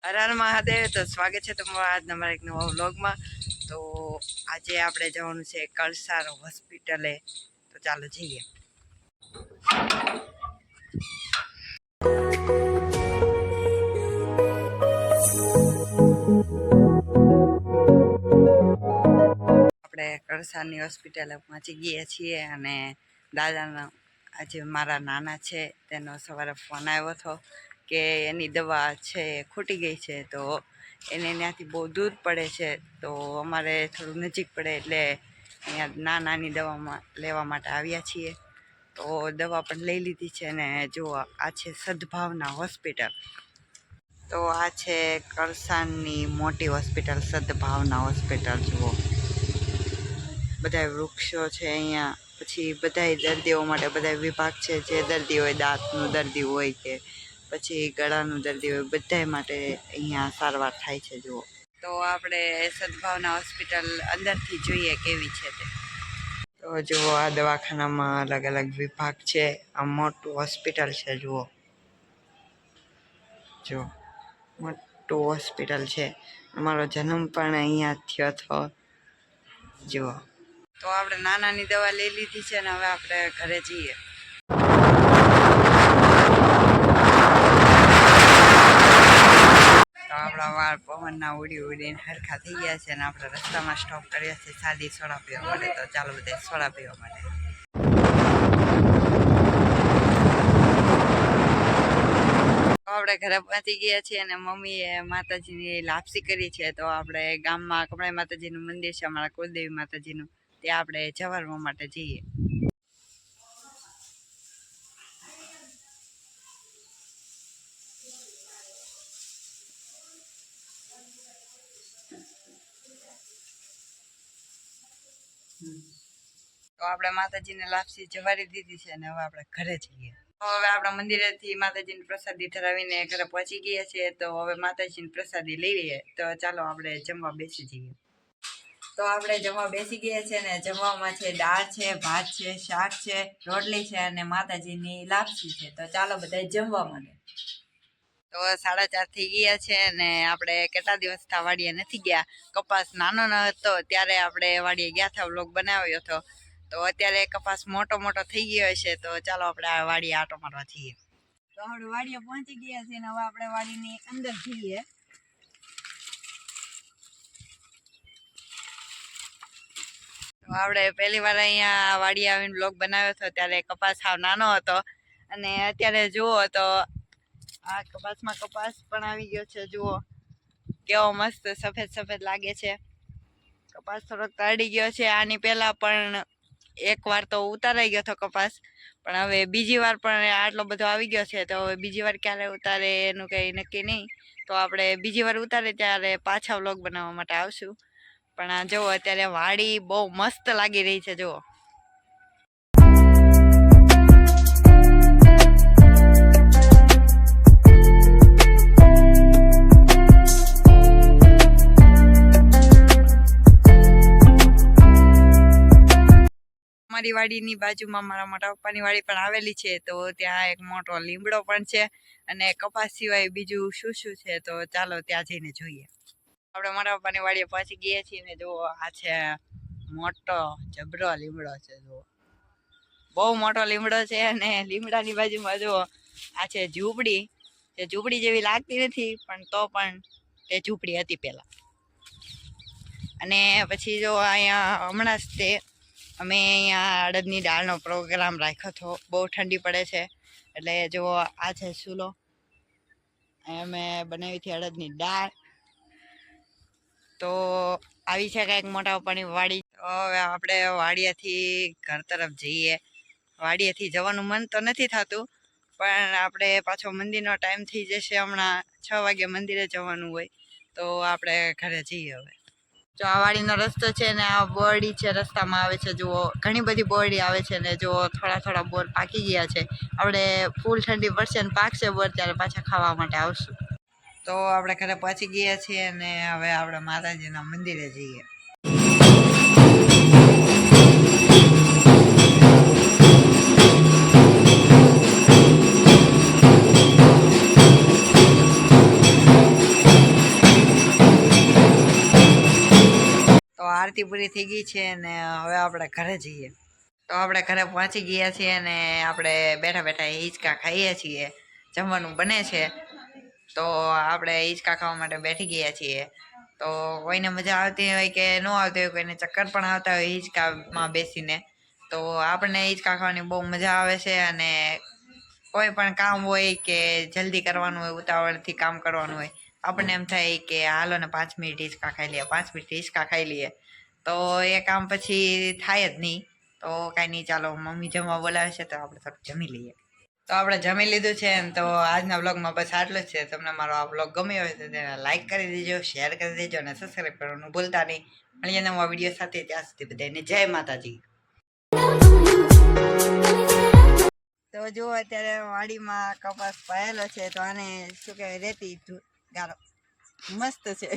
હર હર મહાદેવ. તો સ્વાગત છે તમારું આજના મારા એક નવા વ્લોગમાં. તો આજે આપણે જવાનું છે કળસાર હોસ્પિટલે. તો ચાલો જઈએ. આપણે કળસારની હોસ્પિટલે પહોંચી ગયા છીએ અને દાદાનો આજે મારા નાના છે તેનો સવારે ફોન આવ્યો હતો કે એની દવા છે ખૂટી ગઈ છે, તો એને ત્યાંથી બહુ દૂર પડે છે, તો અમારે થોડું નજીક પડે એટલે અહીંયા નાની દવામાં લેવા માટે આવ્યા છીએ. તો દવા પણ લઈ લીધી છે અને જો આ છે સદભાવના હોસ્પિટલ. તો આ છે કળસારની મોટી હોસ્પિટલ સદભાવના હોસ્પિટલ. જુઓ બધા વૃક્ષો છે અહીંયા, પછી બધા દર્દીઓ માટે બધા વિભાગ છે. જે દર્દી હોય, દાંતનું દર્દી હોય કે પછી ગળાનું દર્દી હોય, બધા માટે અહીંયા સારવાર થાય છે. જુઓ તો આપણે સદભાવના હોસ્પિટલ અંદરથી જોઈએ કેવી છે તે. તો જુઓ આ દવાખાનામાં અલગ અલગ વિભાગ છે. આ મોટું હોસ્પિટલ છે. જુઓ જો મોટું હોસ્પિટલ છે. અમારો જન્મ પણ અહીંયા થયો હતો. જુઓ તો આપણે નાનાની દવા લઈ લીધી છે ને હવે આપણે ઘરે જઈએ. તો આપણા વાળ પવનના ઉડી ઉડીને હરખા થઈ ગયા છે અને આપણે રસ્તામાં સ્ટોપ કર્યા છે સાદી સોડા પીવા માટે. તો ચાલો બધા સોડા પીવા માટે. આપણે ઘરે પહોંચી ગયા છીએ અને મમ્મીએ માતાજીની લાપસી કરી છે. તો આપણે ગામમાં કમળાઈ માતાજીનું મંદિર છે, અમારા કુલદેવી માતાજીનું, ત્યાં આપણે જવારવા માટે જઈએ. તો આપણે માતાજીને લાપસી જવારી દીધી છે અને હવે આપણે ઘરે જઈએ. તો હવે આપણા મંદિરેથી માતાજીની પ્રસાદી ધરાવીને ઘરે પહોંચી ગયા છે. તો હવે માતાજીની પ્રસાદી લઈ લઈએ. તો ચાલો આપણે જમવા બેસી જઈએ. તો આપણે જમવા બેસી ગયા છે ને જમવામાં છે દાળ છે, ભાત છે, શાક છે, રોટલી છે અને માતાજીની લાપસી છે. તો ચાલો બધા જમવા માંડે. તો 4:30 થઈ ગયા છે ને આપણે કેટલા દિવસ વાડીએ નથી ગયા. કપાસ નાનો ન હતો ત્યારે આપણે વાડીએ ગયા હતા, વ્લોગ બનાવ્યો હતો. તો અત્યારે કપાસ મોટો મોટો થઈ ગયો છે. તો ચાલો આપણે આ વાડીએ આટો મારવા જઈએ. તો આપણે વાડીએ પહોંચી ગયા છીએ ને હવે આપણે વાડીની અંદર જઈએ. તો આપણે પહેલી વાર અહીંયા વાડીએ આવીને વ્લોગ બનાવ્યો હતો ત્યારે કપાસ સાવ નાનો હતો અને અત્યારે જુઓ તો આ કપાસમાં કપાસ પણ આવી ગયો છે. જુઓ કેવો મસ્ત સફેદ સફેદ લાગે છે. કપાસ થોડોક તળી ગયો છે. આની પહેલા પણ એક વાર તો ઉતારાઈ ગયો હતો કપાસ, પણ હવે બીજી વાર પણ આટલો બધો આવી ગયો છે. તો હવે બીજી વાર ક્યારે ઉતારે એનું કંઈ નક્કી નહીં. તો આપણે બીજી વાર ઉતારે ત્યારે પાછા વ્લોગ બનાવવા માટે આવશું. પણ આ જુઓ અત્યારે વાડી બહુ મસ્ત લાગી રહી છે. જુઓ અમારી વાડીની બાજુમાં મારા મોટા પપ્પાની વાડી પણ આવેલી છે. તો ત્યાં એક મોટો લીમડો પણ છે અને કપાસ સિવાય બીજું શું શું છે. તો ચાલો ત્યાં જઈને જોઈએ. આપણે મોટા પપ્પાની વાડીએ પહોંચી ગયા છીએ ને જુઓ આ છે મોટો જબરો લીમડો છે. જુઓ બહુ મોટો લીમડો છે અને લીમડાની બાજુમાં જુઓ આ છે ઝૂંપડી. જે ઝૂંપડી જેવી લાગતી નથી પણ તો પણ તે ઝૂંપડી હતી પહેલા. અને પછી જો અહીંયા હમણાં જ તે અમે અહીંયા અડદની દાળનો પ્રોગ્રામ રાખ્યો હતો. બહુ ઠંડી પડે છે એટલે જો આ છે ચૂલો. અહીંયા મેં બનાવી હતી અડદની દાળ. તો આવી છે કંઈક મોટા પપ્પાની વાડી. તો હવે આપણે વાડિયાથી ઘર તરફ જઈએ. વાડિયાથી જવાનું મન તો નથી થતું, પણ આપણે પાછો મંદિરનો ટાઈમ થઈ જશે. હમણાં 6 વાગે મંદિરે જવાનું હોય. તો આપણે ઘરે જઈએ હવે. જો આ વાડીનો રસ્તો છે ને આ બોરડી છે રસ્તામાં આવે છે. જુઓ ઘણી બધી બોરડી આવે છે ને જો થોડા થોડા બોર પાકી ગયા છે. આપણે ફૂલ ઠંડી પડશે ને પાકશે બોર ત્યારે પાછા ખાવા માટે આવશું. તો આપણે ઘરે પહોંચી ગયા છીએ અને હવે આપણે માતાજીના મંદિરે જઈએ. આરતી પૂરી થઈ ગઈ છે અને હવે આપણે ઘરે જઈએ. તો આપણે ઘરે પહોંચી ગયા છીએ અને આપણે બેઠા બેઠા હિંચકા ખાઈએ છીએ. જમવાનું બને છે તો આપણે હિંચકા ખાવા માટે બેઠી ગયા છીએ. તો કોઈને મજા આવતી હોય કે ન આવતી હોય, કોઈને ચક્કર પણ આવતા હોય હિંચકામાં બેસીને, તો આપણને હિંચકા ખાવાની બહુ મજા આવે છે. અને કોઈ પણ કામ હોય કે જલ્દી કરવાનું હોય, ઉતાવળથી કામ કરવાનું હોય, આપણને એમ થાય કે હાલો ને 5 મિનિટ હિંચકા ખાઈ લઈએ, 5 મિનિટ હિંચકા ખાઈ લઈએ, તો એ કામ પછી થાય જ નહીં. તો કાંઈ નહીં, ચાલો મમ્મી જમવા બોલાવે છે તો આપણે થોડું જમી લઈએ. તો આપણે જમી લીધું છે ને, તો આજના વ્લોગમાં બસ આટલું જ છે. તમને મારો આ વ્લોગ ગમ્યો હોય તો તેને લાઈક કરી દેજો, શેર કરી દેજો અને સબસ્ક્રાઈબ કરવાનું ભૂલતા નહીં. મળીએ નવા વિડીયો સાથે. ત્યાં સુધી બધાને જય માતાજી. તો જો અત્યારે વાડીમાં કપાસ પાયેલો છે, તો આને શું કહેવાય, રેતી ગારો મસ્ત છે.